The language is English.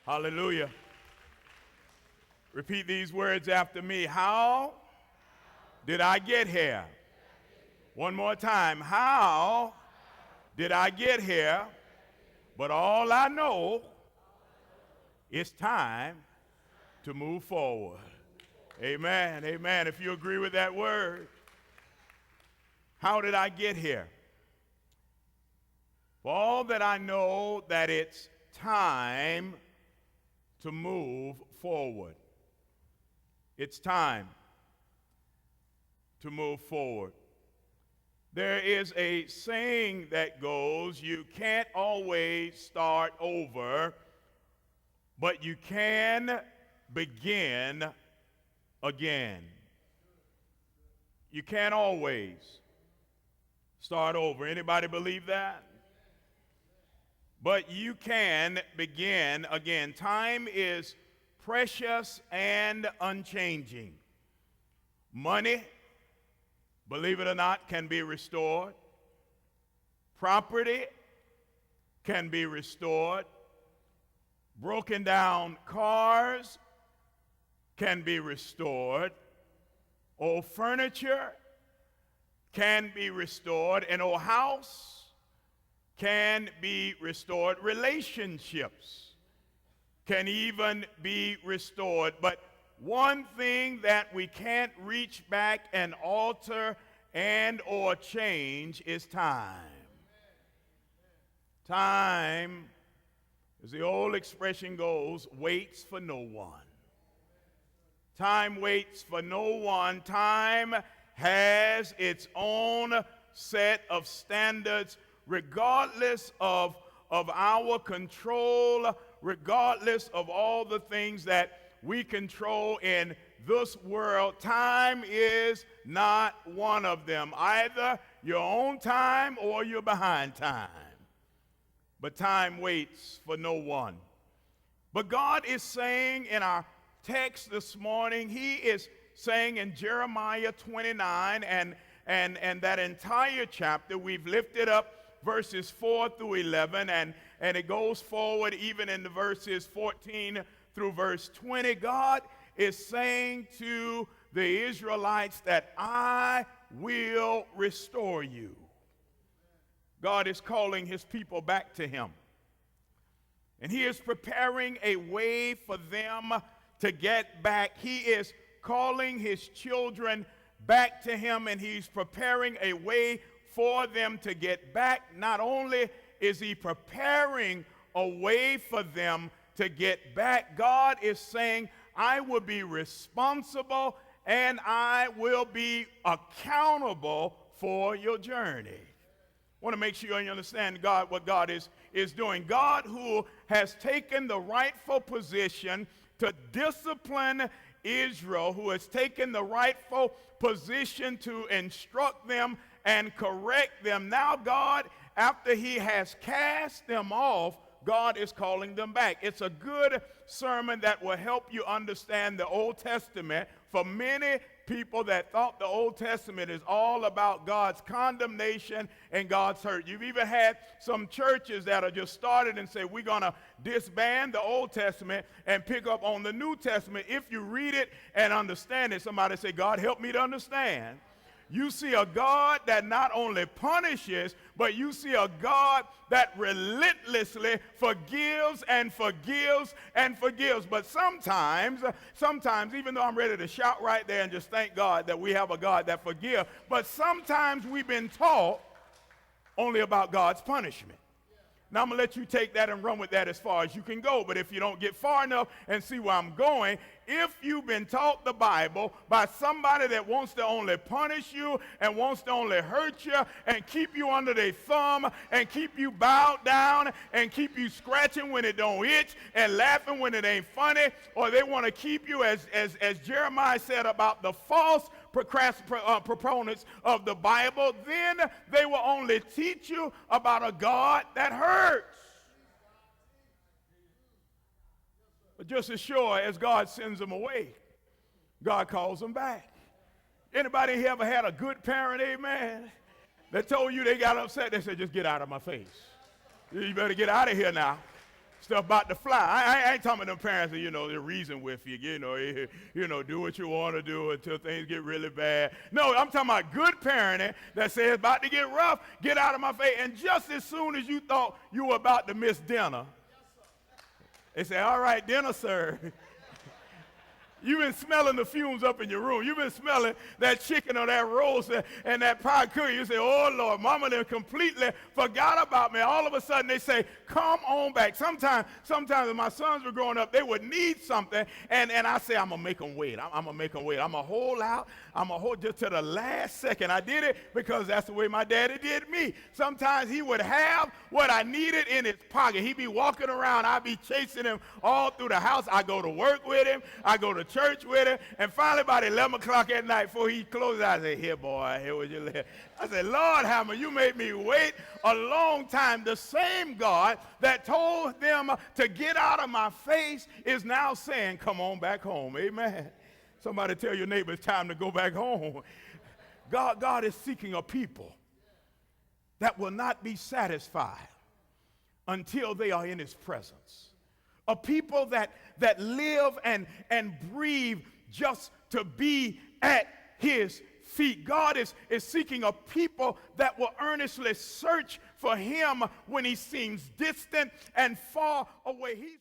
Hallelujah. Repeat these words after me. How did I get here? One more time. How did I get here? But all I know, it's time to move forward. Amen. Amen. If you agree with that word. How did I get here? For all that I know that it's time to move forward. It's time to move forward. There is a saying that goes, you can't always start over, but you can begin again. You can't always start over. Anybody believe that? But you can begin again. Time is precious and unchanging. Money, believe it or not, can be restored. Property can be restored. Broken down cars can be restored. Old furniture can be restored. An old house can be restored. Relationships can even be restored. But one thing that we can't reach back and alter and or change is time. Time, as the old expression goes, waits for no one. Time waits for no one. Time has its own set of standards, regardless of our control, regardless of all the things that we control in this world. Time is not one of them. Either you're on time or you're behind time. But time waits for no one. But God is saying in our text this morning, he is saying in Jeremiah 29 and that entire chapter, we've lifted up verses 4 through 11, and it goes forward even in the verses 14 through verse 20. God is saying to the Israelites that I will restore you. God is calling his people back to him. And he is preparing a way for them to get back. He is calling his children back to him, and he's preparing a way for them to get back. Not only is he preparing a way for them to get back, God is saying, I will be responsible and I will be accountable for your journey. I want to make sure you understand God, what God is doing. God, who has taken the rightful position to discipline Israel, who has taken the rightful position to instruct them and correct them. Now God, after he has cast them off, God is calling them back. It's a good sermon that will help you understand the Old Testament. For many people that thought the Old Testament is all about God's condemnation and God's hurt. You've even had some churches that are just started and say, we're going to disband the Old Testament and pick up on the New Testament. If you read it and understand it, somebody say, God, help me to understand. You see a God that not only punishes, but you see a God that relentlessly forgives and forgives and forgives. But sometimes, even though I'm ready to shout right there and just thank God that we have a God that forgives, but sometimes we've been taught only about God's punishment. Now, I'm going to let you take that and run with that as far as you can go. But if you don't get far enough and see where I'm going, if you've been taught the Bible by somebody that wants to only punish you and wants to only hurt you and keep you under their thumb and keep you bowed down and keep you scratching when it don't itch and laughing when it ain't funny, or they want to keep you, as Jeremiah said about the false proponents of the Bible, then they will only teach you about a God that hurts. But just as sure as God sends them away, God calls them back. Anybody here ever had a good parent, amen, that told you they got upset? They said, just get out of my face. You better get out of here now. Stuff about to fly. I ain't talking about them parents that, they reason with you, do what you want to do until things get really bad. No, I'm talking about good parenting that says about to get rough, get out of my face. And just as soon as you thought you were about to miss dinner, they say, all right, dinner served. You've been smelling the fumes up in your room. You've been smelling that chicken or that roast and that pie cookie. You say, oh, Lord, mama done completely forgot about me. All of a sudden, they say, come on back. Sometimes when my sons were growing up, they would need something, and I say, I'm going to make them wait. I'm going to make them wait. I'm going to hold out. I'm going to hold just to the last second. I did it because that's the way my daddy did me. Sometimes he would have what I needed in his pocket. He'd be walking around. I'd be chasing him all through the house. I go to work with him. I go to church with him, and finally about 11 o'clock at night before he closes, I say, here, boy, here was your letter. I said, Lord, Hammer, you made me wait a long time. The same God that told them to get out of my face is now saying, come on back home. Amen. Somebody tell your neighbor it's time to go back home. God is seeking a people that will not be satisfied until they are in his presence. A people that live and breathe just to be at his feet. God is seeking a people that will earnestly search for him when he seems distant and far away.